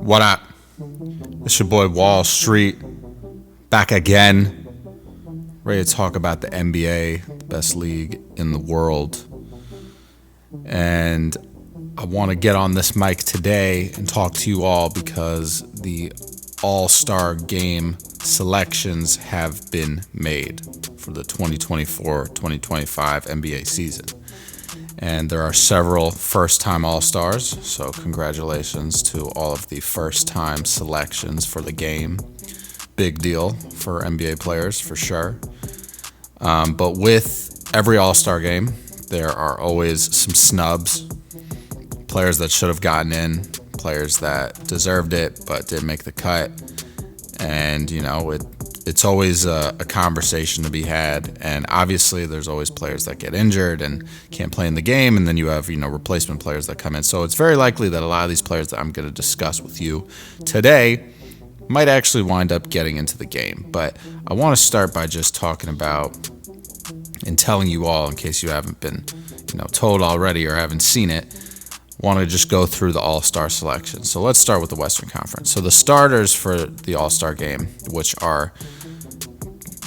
What up? It's your boy Wall Street, back again, ready to talk about the NBA, the best league in the world. And I want to get on this mic today and talk to you all because the All-Star Game selections have been made for the 2024-2025 NBA season. And there are several first-time All-Stars, so congratulations to all of the first-time selections for the game. Big deal for NBA players, for sure. But with every All-Star game, there are always some snubs, players that should have gotten in, players that deserved it but didn't make the cut. And, you know, it's always a conversation to be had. And obviously there's always players that get injured and can't play in the game. And then you have, replacement players that come in. So it's very likely that a lot of these players that I'm going to discuss with you today might actually wind up getting into the game. But I want to start by just talking about and telling you all, in case you haven't been, told already or haven't seen it, want to just go through the All-Star selection. So let's start with the Western Conference. So the starters for the All-Star game, which are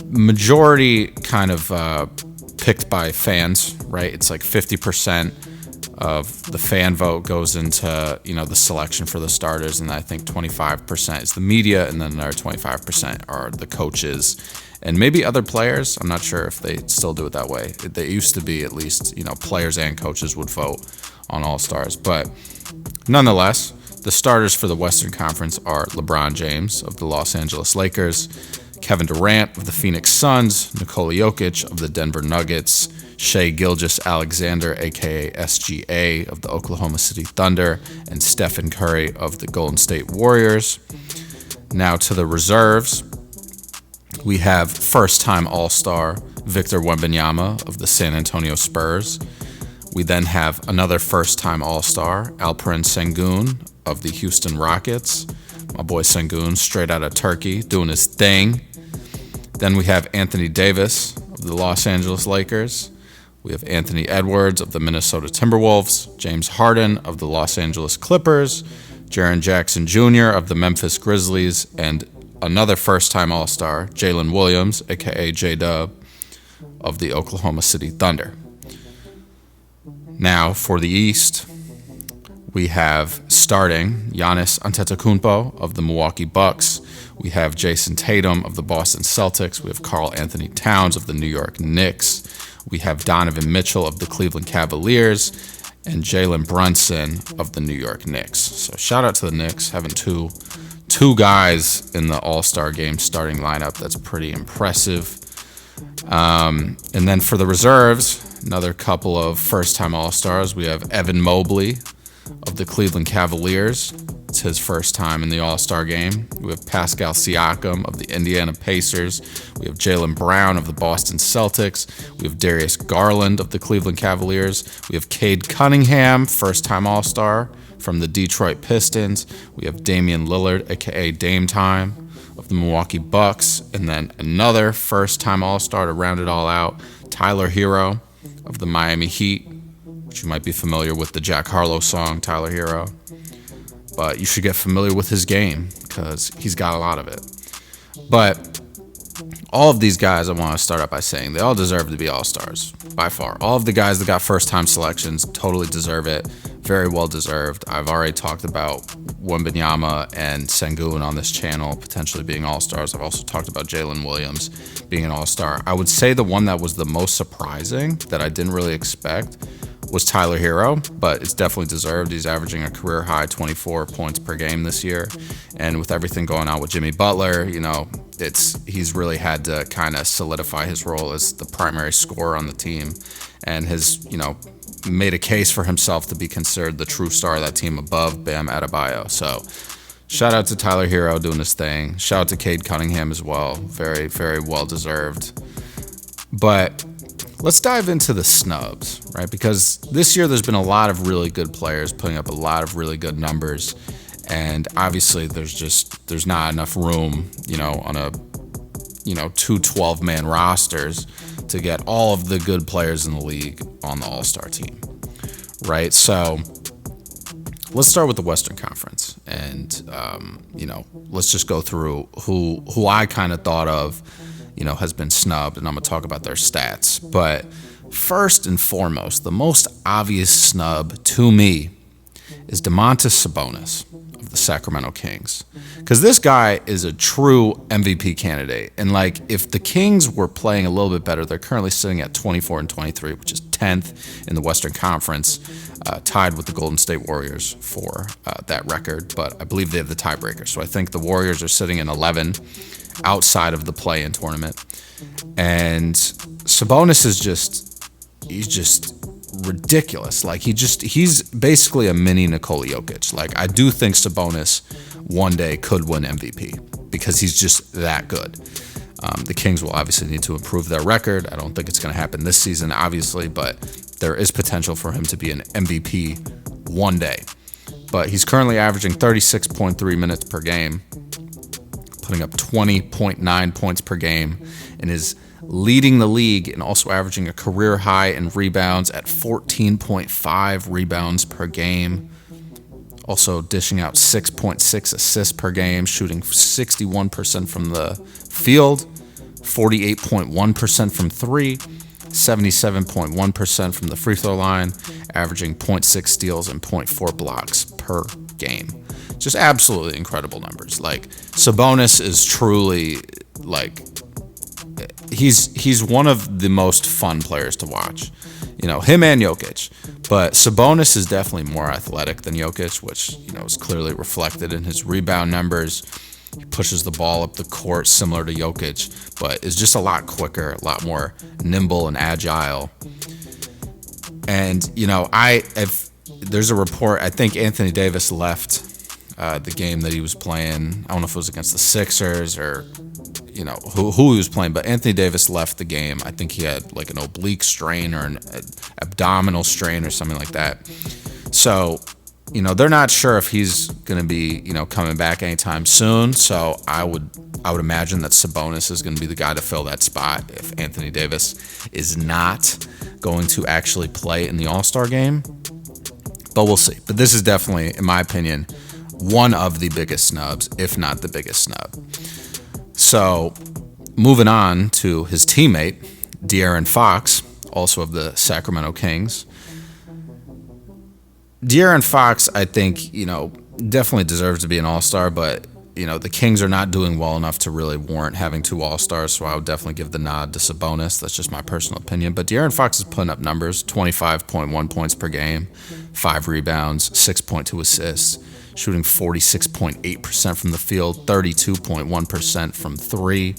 majority kind of picked by fans, right? It's like 50% of the fan vote goes into, the selection for the starters, and I think 25% is the media, and then another 25% are the coaches and maybe other players. I'm not sure if they still do it that way. They used to be, at least, players and coaches would vote on All-Stars. But nonetheless, the starters for the Western Conference are LeBron James of the Los Angeles Lakers, Kevin Durant of the Phoenix Suns, Nikola Jokic of the Denver Nuggets, Shai Gilgeous-Alexander, a.k.a. SGA, of the Oklahoma City Thunder, and Stephen Curry of the Golden State Warriors. Now to the reserves, we have first-time All-Star Victor Wembanyama of the San Antonio Spurs. We then have another first-time All-Star, Alperen Sengun of the Houston Rockets. My boy Sengun, straight out of Turkey, doing his thing. Then we have Anthony Davis of the Los Angeles Lakers. We have Anthony Edwards of the Minnesota Timberwolves, James Harden of the Los Angeles Clippers, Jaren Jackson Jr. of the Memphis Grizzlies, and another first-time All-Star, Jalen Williams, a.k.a. J-Dub, of the Oklahoma City Thunder. Now, for the East, we have starting Giannis Antetokounmpo of the Milwaukee Bucks. We have Jason Tatum of the Boston Celtics. We have Karl Anthony Towns of the New York Knicks. We have Donovan Mitchell of the Cleveland Cavaliers and Jalen Brunson of the New York Knicks. So shout out to the Knicks, having two guys in the All-Star Game starting lineup. That's pretty impressive. And then for the reserves, another couple of first-time All-Stars. We have Evan Mobley of the Cleveland Cavaliers. It's his first time in the All-Star Game. We have Pascal Siakam of the Indiana Pacers. We have Jaylen Brown of the Boston Celtics. We have Darius Garland of the Cleveland Cavaliers. We have Cade Cunningham, first-time All-Star from the Detroit Pistons. We have Damian Lillard, a.k.a. Dame Time, of the Milwaukee Bucks. And then another first-time All-Star to round it all out, Tyler Hero of the Miami Heat, which you might be familiar with the Jack Harlow song, Tyler Hero. But you should get familiar with his game because he's got a lot of it. But all of these guys, I want to start out by saying they all deserve to be All-Stars, by far. All of the guys that got first-time selections totally deserve it. Very well deserved. I've already talked about Wembanyama and Sengun on this channel potentially being All-Stars. I've also talked about Jalen Williams being an All-Star. I would say the one that was the most surprising that I didn't really expect was Tyler Hero, but it's definitely deserved. He's averaging a career-high 24 points per game this year. And with everything going on with Jimmy Butler, he's really had to kind of solidify his role as the primary scorer on the team and has, made a case for himself to be considered the true star of that team above Bam Adebayo. So shout out to Tyler Hero doing his thing. Shout out to Cade Cunningham as well. Very, very well deserved. But let's dive into the snubs, right? Because this year there's been a lot of really good players putting up a lot of really good numbers. And obviously there's not enough room, on a, two 12-man rosters to get all of the good players in the league on the All-Star team, right? So let's start with the Western Conference. And, let's just go through who I kind of thought of, has been snubbed, and I'm going to talk about their stats. But first and foremost, the most obvious snub to me is Domantas Sabonis of the Sacramento Kings. Because this guy is a true MVP candidate. And, if the Kings were playing a little bit better, they're currently sitting at 24-23, which is 10th in the Western Conference, tied with the Golden State Warriors for that record. But I believe they have the tiebreaker. So I think the Warriors are sitting in 11 outside of the play-in tournament. And Sabonis he's just ridiculous. He's basically a mini Nikola Jokic. I do think Sabonis one day could win MVP because he's just that good. The Kings will obviously need to improve their record. I don't think it's going to happen this season, obviously, but there is potential for him to be an MVP one day. But he's currently averaging 36.3 minutes per game, putting up 20.9 points per game, and is leading the league and also averaging a career high in rebounds at 14.5 rebounds per game. Also dishing out 6.6 assists per game, shooting 61% from the field, 48.1% from three, 77.1% from the free throw line, averaging 0.6 steals and 0.4 blocks per game. Just absolutely incredible numbers. Sabonis is truly he's one of the most fun players to watch. Him and Jokic. But Sabonis is definitely more athletic than Jokic, which, is clearly reflected in his rebound numbers. He pushes the ball up the court similar to Jokic, but is just a lot quicker, a lot more nimble and agile. And, if there's a report, I think Anthony Davis left the game that he was playing. I don't know if it was against the Sixers or who he was playing, but Anthony Davis left the game. I think he had an oblique strain or an abdominal strain or something like that. So, they're not sure if he's going to be, coming back anytime soon. So I would imagine that Sabonis is going to be the guy to fill that spot if Anthony Davis is not going to actually play in the All-Star game. But we'll see. But this is definitely, in my opinion, one of the biggest snubs, if not the biggest snub. So, moving on to his teammate, De'Aaron Fox, also of the Sacramento Kings. De'Aaron Fox, I think, definitely deserves to be an all-star, but, the Kings are not doing well enough to really warrant having two all-stars, so I would definitely give the nod to Sabonis. That's just my personal opinion. But De'Aaron Fox is putting up numbers, 25.1 points per game, 5 rebounds, 6.2 assists, shooting 46.8% from the field, 32.1% from three,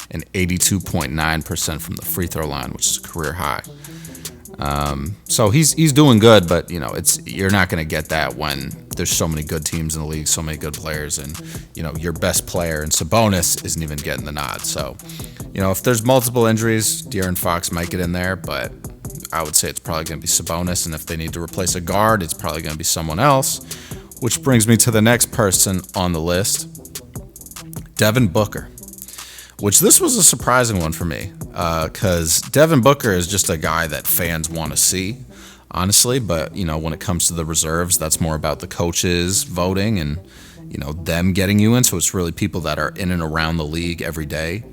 and 82.9% from the free throw line, which is a career high. So he's doing good, but you're not going to get that when there's so many good teams in the league, so many good players, and your best player and Sabonis isn't even getting the nod. So if there's multiple injuries, De'Aaron Fox might get in there, but I would say it's probably going to be Sabonis, and if they need to replace a guard, it's probably going to be someone else. Which brings me to the next person on the list, Devin Booker, which this was a surprising one for me because Devin Booker is just a guy that fans want to see, honestly. But, when it comes to the reserves, that's more about the coaches voting and, them getting you in. So it's really people that are in and around the league every day.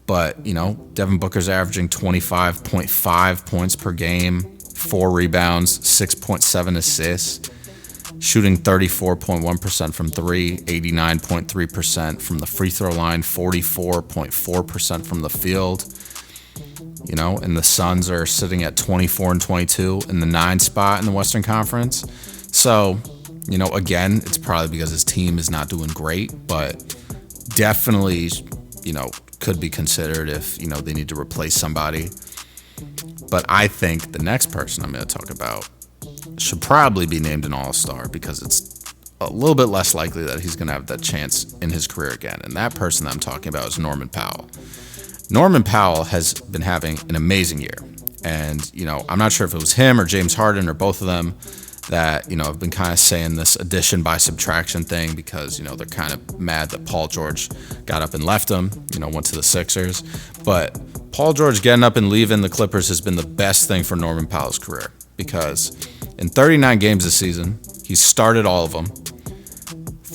But, Devin Booker's averaging 25.5 points per game, 4 rebounds, 6.7 assists. Shooting 34.1% from three, 89.3% from the free throw line, 44.4% from the field. And the Suns are sitting at 24-22 in the 9 spot in the Western Conference. So, again, it's probably because his team is not doing great, but definitely, could be considered if, they need to replace somebody. But I think the next person I'm going to talk about should probably be named an all-star because it's a little bit less likely that he's going to have that chance in his career again. And that person that I'm talking about is Norman Powell. Norman Powell has been having an amazing year. And, I'm not sure if it was him or James Harden or both of them that, have been kind of saying this addition by subtraction thing because, they're kind of mad that Paul George got up and left them, went to the Sixers. But Paul George getting up and leaving the Clippers has been the best thing for Norman Powell's career because in 39 games this season, he started all of them,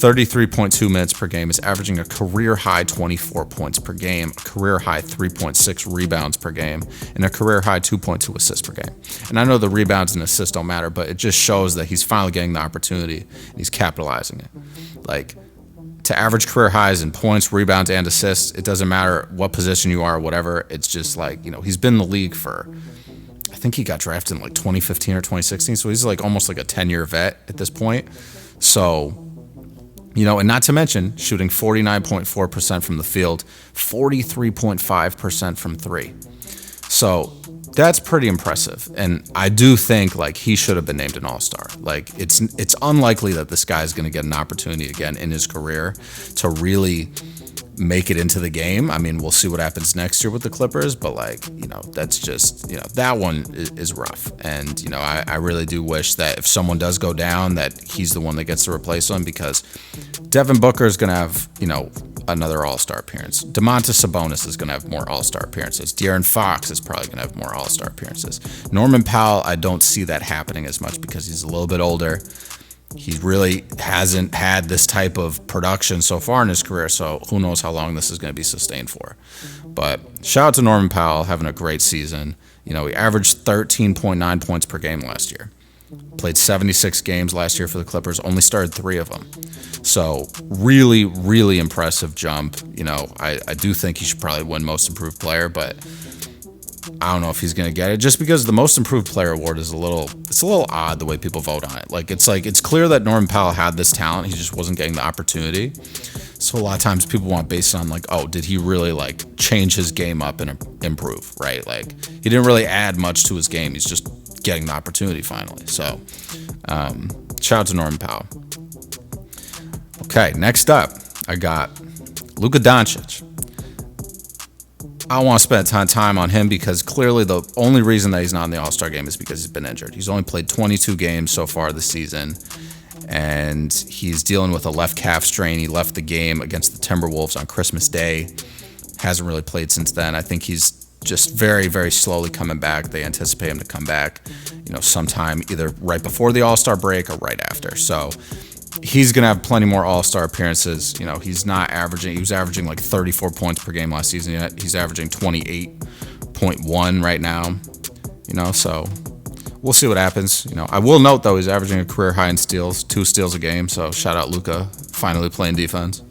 33.2 minutes per game, is averaging a career-high 24 points per game, a career-high 3.6 rebounds per game, and a career-high 2.2 assists per game. And I know the rebounds and assists don't matter, but it just shows that he's finally getting the opportunity and he's capitalizing it. Like, to average career highs in points, rebounds, and assists, it doesn't matter what position you are, whatever. It's just like, he's been in the league for, I think he got drafted in like 2015 or 2016, so he's like almost like a 10-year vet at this point. So, and not to mention shooting 49.4% from the field, 43.5% from three. So that's pretty impressive. And I do think like he should have been named an all-star. Like it's unlikely that this guy is going to get an opportunity again in his career to really make it into the game. I mean, we'll see what happens next year with the Clippers, but like, that's just, that one is rough. And, I really do wish that if someone does go down, that he's the one that gets to replace him, because Devin Booker is going to have, another all-star appearance. Domantas Sabonis is going to have more all-star appearances. De'Aaron Fox is probably going to have more all-star appearances. Norman Powell, I don't see that happening as much because he's a little bit older. He really hasn't had this type of production so far in his career, so who knows how long this is going to be sustained for. But shout out to Norman Powell, having a great season. He averaged 13.9 points per game last year. Played 76 games last year for the Clippers, only started 3 of them. So really, really impressive jump. I do think he should probably win Most Improved Player, but I don't know if he's going to get it, just because the Most Improved Player award is a little odd the way people vote on it. Like it's clear that Norman Powell had this talent, he just wasn't getting the opportunity. So a lot of times people want to base it on like, oh, did he really like change his game up and improve, right? Like he didn't really add much to his game. He's just getting the opportunity finally. So shout out to Norman Powell. Okay, next up, I got Luka Dončić. I don't want to spend a ton of time on him because clearly the only reason that he's not in the All-Star game is because he's been injured. He's only played 22 games so far this season, and he's dealing with a left calf strain. He left the game against the Timberwolves on Christmas Day. Hasn't really played since then. I think he's just very, very slowly coming back. They anticipate him to come back, sometime either right before the All-Star break or right after. So he's going to have plenty more All-Star appearances. He was averaging like 34 points per game last season. He's averaging 28.1 right now, so we'll see what happens. I will note, though, he's averaging a career high in steals, 2 steals a game. So shout out Luka, finally playing defense.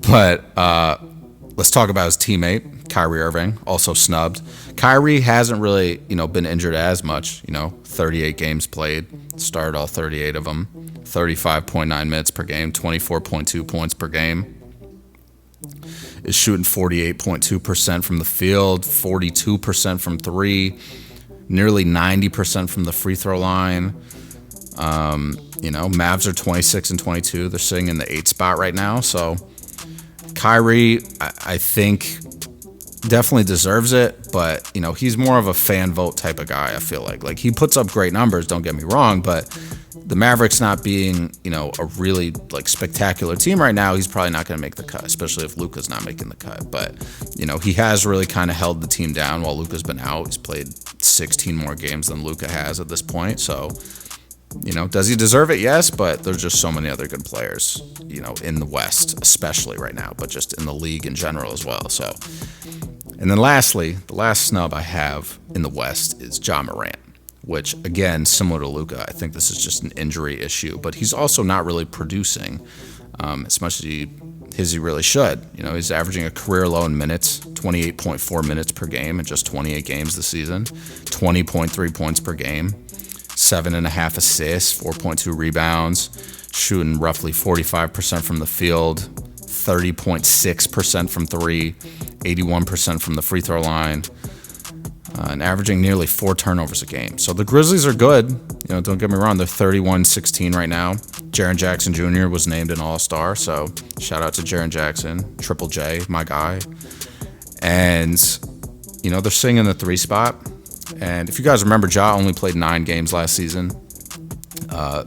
But let's talk about his teammate, Kyrie Irving, also snubbed. Kyrie hasn't really, been injured as much. 38 games played, started all 38 of them, 35.9 minutes per game, 24.2 points per game. Is shooting 48.2% from the field, 42% from 3, nearly 90% from the free throw line. Mavs are 26 and 22. They're sitting in the 8th spot right now. So Kyrie, I think, definitely deserves it, but he's more of a fan vote type of guy. I feel like he puts up great numbers, don't get me wrong, but the Mavericks not being a really like spectacular team right now, he's probably not going to make the cut, especially if Luka's not making the cut. But he has really kind of held the team down while Luka's been out. He's played 16 more games than Luka has at this point. So does he deserve it? Yes, but there's just so many other good players in the West, especially right now, but just in the league in general as well. So. And then lastly, the last snub I have in the West is Ja Morant, which, again, similar to Luka, I think this is just an injury issue, but he's also not really producing as much as he really should. He's averaging a career low in minutes, 28.4 minutes per game in just 28 games this season, 20.3 points per game, 7.5 assists, 4.2 rebounds, shooting roughly 45% from the field, 30.6% from 3, 81% from the free throw line, and averaging nearly 4 turnovers a game. So the Grizzlies are good. Don't get me wrong. They're 31-16 right now. Jaren Jackson Jr. was named an All-Star, so shout out to Jaren Jackson, Triple J, my guy. And, they're sitting in the 3 spot. And if you guys remember, Ja only played 9 games last season.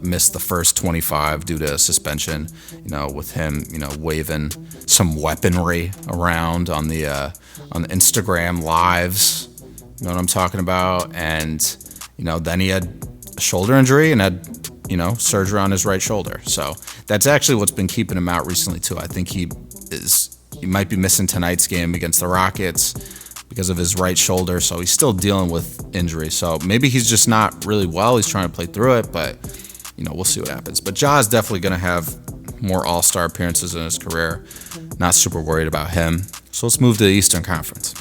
Missed the first 25 due to a suspension, with him, waving some weaponry around on the Instagram lives. You know what I'm talking about? And, then he had a shoulder injury and had surgery on his right shoulder. So that's actually what's been keeping him out recently too. I think he might be missing tonight's game against the Rockets because of his right shoulder. So he's still dealing with injury. So maybe he's just not really well. He's trying to play through it, but we'll see what happens. But Ja is definitely going to have more All-Star appearances in his career. Not super worried about him. So let's move to the Eastern Conference.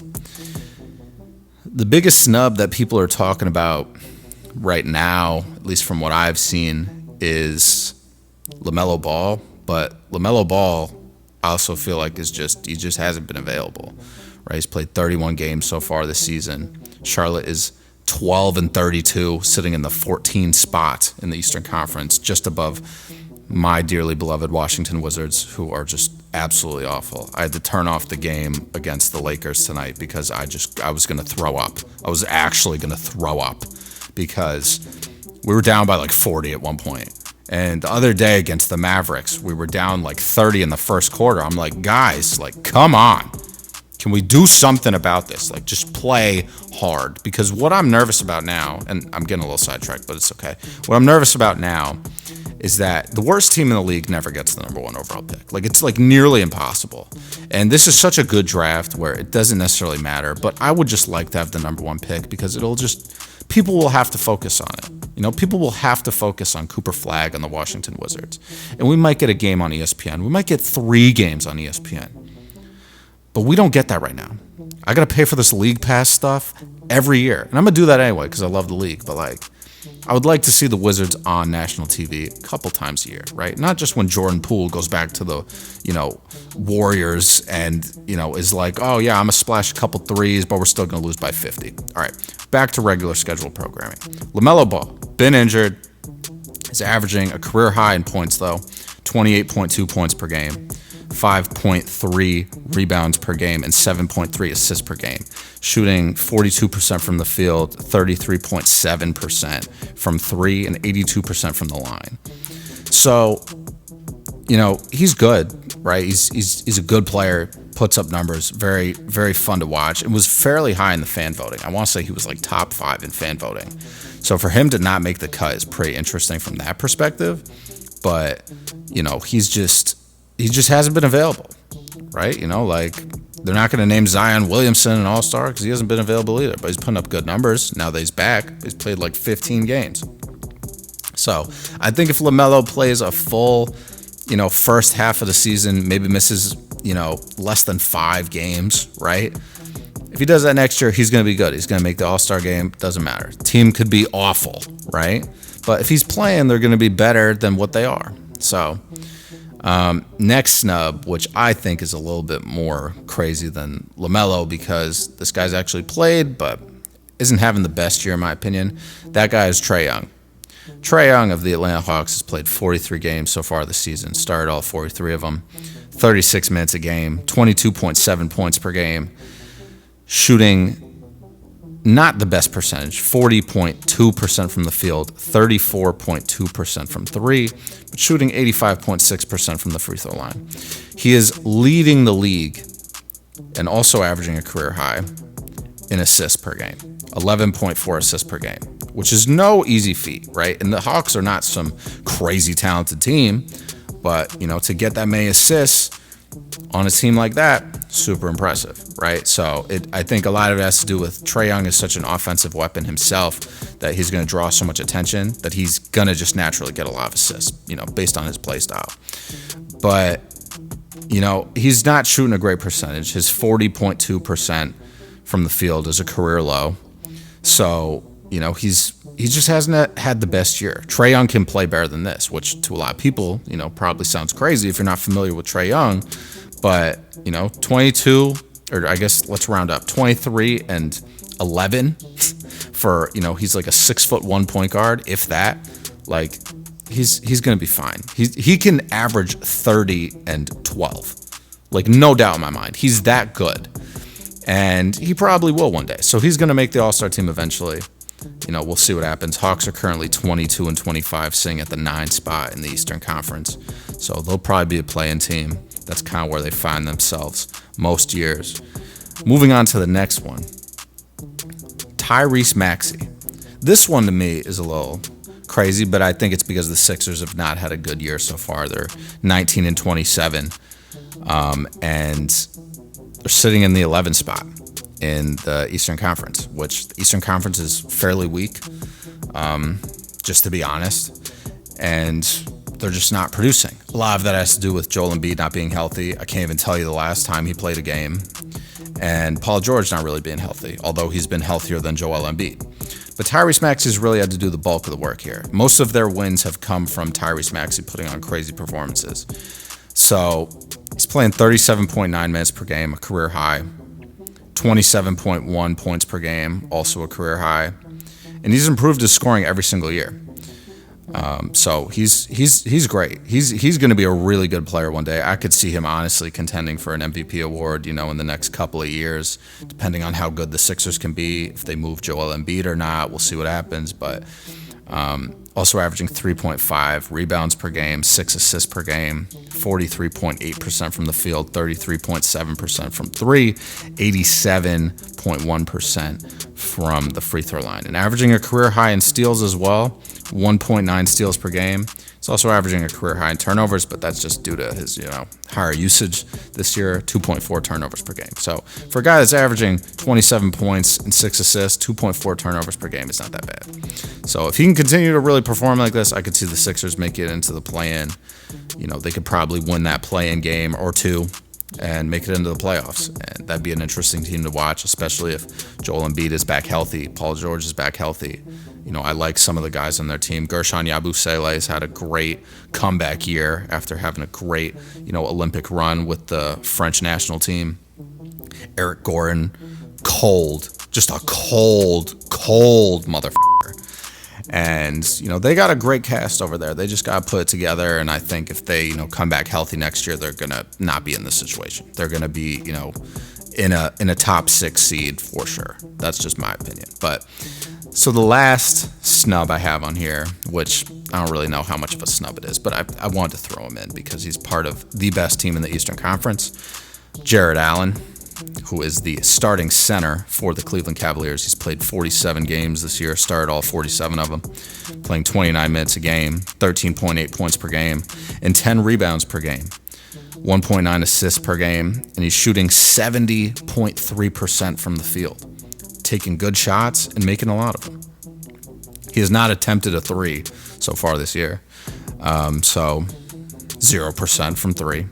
The biggest snub that people are talking about right now, at least from what I've seen, is LaMelo Ball. But LaMelo Ball, I also feel like he just hasn't been available. Right? He's played 31 games so far this season. Charlotte is 12-32, sitting in the 14th spot in the Eastern Conference, just above my dearly beloved Washington Wizards, who are just absolutely awful. I had to turn off the game against the Lakers tonight because I was going to throw up. I was actually going to throw up because we were down by like 40 at one point. And the other day against the Mavericks, we were down like 30 in the first quarter. I'm like, guys, like, come on. Can we do something about this? Like, just play hard. Because what I'm nervous about now, and I'm getting a little sidetracked, but it's okay. What I'm nervous about now is that the worst team in the league never gets the number one overall pick. Like, it's like nearly impossible. And this is such a good draft where it doesn't necessarily matter, but I would just like to have the number one pick because people will have to focus on it. People will have to focus on Cooper Flagg on the Washington Wizards. And we might get a game on ESPN. We might get 3 games on ESPN. But we don't get that right now. I got to pay for this league pass stuff every year. And I'm going to do that anyway because I love the league. But I would like to see the Wizards on national TV a couple times a year, right? Not just when Jordan Poole goes back to the, Warriors and, is like, oh yeah, I'm going to splash a couple threes, but we're still going to lose by 50. All right, back to regular schedule programming. LaMelo Ball, been injured. He's averaging a career high in points though, 28.2 points per game. 5.3 rebounds per game and 7.3 assists per game, shooting 42% from the field, 33.7% from 3, and 82% from the line. So, he's good, right? He's a good player, puts up numbers, very, very fun to watch, and was fairly high in the fan voting. I want to say he was like top 5 in fan voting. So for him to not make the cut is pretty interesting from that perspective. But, he just hasn't been available, right? They're not going to name Zion Williamson an all-star because he hasn't been available either, but he's putting up good numbers. Now that he's back, he's played like 15 games. So I think if LaMelo plays a full, first half of the season, maybe misses, less than 5 games, right? If he does that next year, he's going to be good. He's going to make the all-star game. Doesn't matter. Team could be awful, right? But if he's playing, they're going to be better than what they are. So next snub, which I think is a little bit more crazy than LaMelo because this guy's actually played but isn't having the best year in my opinion. That guy is Trae Young. Trae Young of the Atlanta Hawks has played 43 games so far this season, started all 43 of them, 36 minutes a game, 22.7 points per game, shooting not the best percentage, 40.2% from the field, 34.2% from 3, but shooting 85.6% from the free throw line. He is leading the league and also averaging a career high in assists per game, 11.4 assists per game, which is no easy feat, right? And the Hawks are not some crazy talented team, but, to get that many assists on a team like that, super impressive, right? So I think a lot of it has to do with Trae Young is such an offensive weapon himself that he's going to draw so much attention that he's going to just naturally get a lot of assists, based on his play style. But, he's not shooting a great percentage. His 40.2% from the field is a career low. So, he just hasn't had the best year. Trae Young can play better than this, which to a lot of people, probably sounds crazy if you're not familiar with Trae Young. But, 22, or I guess let's round up, 23 and 11 for, he's like a 6'1" point guard, if that. Like, he's going to be fine. He can average 30 and 12. Like, no doubt in my mind. He's that good. And he probably will one day. So he's going to make the All-Star team eventually. We'll see what happens. Hawks are currently 22 and 25, sitting at the 9th spot in the Eastern Conference. So they'll probably be a play-in team. That's kind of where they find themselves most years. Moving on to the next one. Tyrese Maxey. This one to me is a little crazy, but I think it's because the Sixers have not had a good year so far. They're 19-27, and they're sitting in the 11th spot in the Eastern Conference, which the Eastern Conference is fairly weak, just to be honest, and they're just not producing. A lot of that has to do with Joel Embiid not being healthy. I can't even tell you the last time he played a game, and Paul George not really being healthy, although he's been healthier than Joel Embiid. But Tyrese Maxey's really had to do the bulk of the work here. Most of their wins have come from Tyrese Maxey putting on crazy performances. So he's playing 37.9 minutes per game, a career high. 27.1 points per game, also a career high. And he's improved his scoring every single year. So he's great. He's going to be a really good player one day. I could see him honestly contending for an MVP award, in the next couple of years, depending on how good the Sixers can be. If they move Joel Embiid or not, we'll see what happens. But also averaging 3.5 rebounds per game, 6 assists per game, 43.8% from the field, 33.7% from three, 87.1% from the free throw line, and averaging a career high in steals as well. 1.9 steals per game. He's also averaging a career high in turnovers, but that's just due to his, higher usage this year, 2.4 turnovers per game. So for a guy that's averaging 27 points and 6 assists, 2.4 turnovers per game is not that bad. So if he can continue to really perform like this, I could see the Sixers make it into the play-in. They could probably win that play-in game or two and make it into the playoffs. And that'd be an interesting team to watch, especially if Joel Embiid is back healthy, Paul George is back healthy. I like some of the guys on their team. Gershon Yabusele has had a great comeback year after having a great, Olympic run with the French national team. Eric Gordon, just a cold motherfucker. And, they got a great cast over there. They just got to put it together. And I think if they, come back healthy next year, they're going to not be in this situation. They're going to be, in a top 6 seed for sure. That's just my opinion. But so the last snub I have on here, which I don't really know how much of a snub it is, but I wanted to throw him in because he's part of the best team in the Eastern Conference. Jarrett Allen, who is the starting center for the Cleveland Cavaliers. He's played 47 games this year, started all 47 of them, playing 29 minutes a game, 13.8 points per game, and 10 rebounds per game, 1.9 assists per game, and he's shooting 70.3% from the field, taking good shots and making a lot of them. He has not attempted a three so far this year, so 0% from three,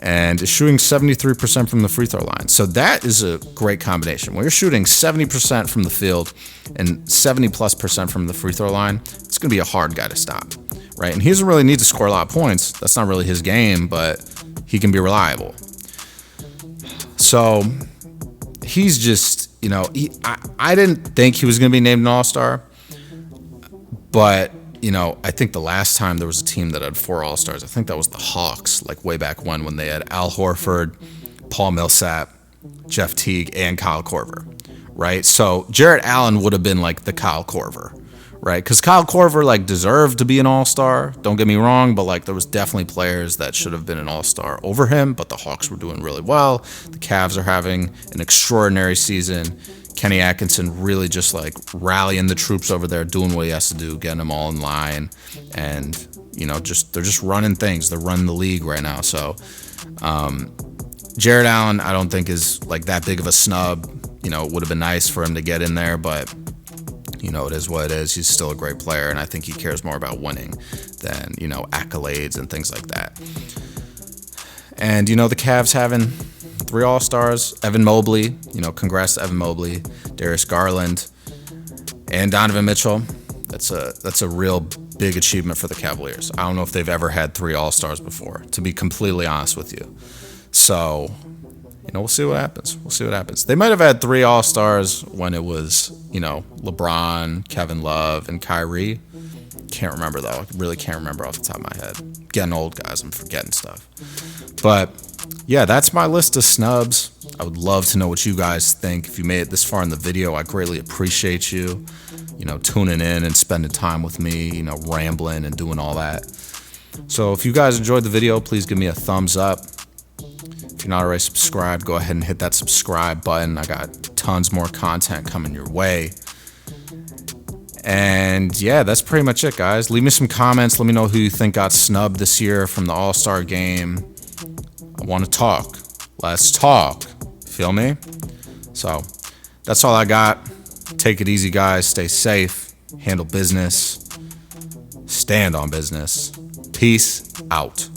and is shooting 73% from the free throw line. So that is a great combination. When you're shooting 70% from the field and 70+% from the free throw line, it's going to be a hard guy to stop, right? And he doesn't really need to score a lot of points. That's not really his game, but he can be reliable. So he's just, I didn't think he was going to be named an All-Star, but, I think the last time there was a team that had 4 All-Stars, I think that was the Hawks, like way back when they had Al Horford, Paul Millsap, Jeff Teague, and Kyle Korver, right? So Jarrett Allen would have been like the Kyle Korver, right? Because Kyle Korver deserved to be an All-Star, don't get me wrong, but there was definitely players that should have been an All-Star over him, but the Hawks were doing really well. The Cavs are having an extraordinary season. Kenny Atkinson really just rallying the troops over there, doing what he has to do, getting them all in line, and they're just running things. They're running the league right now. So Jarrett Allen, I don't think is that big of a snub. It would have been nice for him to get in there, but it is what it is. He's still a great player, and I think he cares more about winning than accolades and things like that. And the Cavs having 3 All-Stars, Evan Mobley, congrats to Evan Mobley, Darius Garland, and Donovan Mitchell. That's a real big achievement for the Cavaliers. I don't know if they've ever had 3 All-Stars before, to be completely honest with you. So, we'll see what happens. They might have had 3 All-Stars when it was, LeBron, Kevin Love, and Kyrie. Can't remember, though. I really can't remember off the top of my head. Getting old, guys. I'm forgetting stuff. But yeah, that's my list of snubs. I would love to know what you guys think. If you made it this far in the video, I greatly appreciate you, tuning in and spending time with me, rambling and doing all that. So if you guys enjoyed the video, please give me a thumbs up. If you're not already subscribed, go ahead and hit that subscribe button. I got tons more content coming your way. And yeah, that's pretty much it, guys. Leave me some comments. Let me know who you think got snubbed this year from the All-Star game. I want to talk. Let's talk. Feel me? So that's all I got. Take it easy, guys. Stay safe. Handle business. Stand on business. Peace out.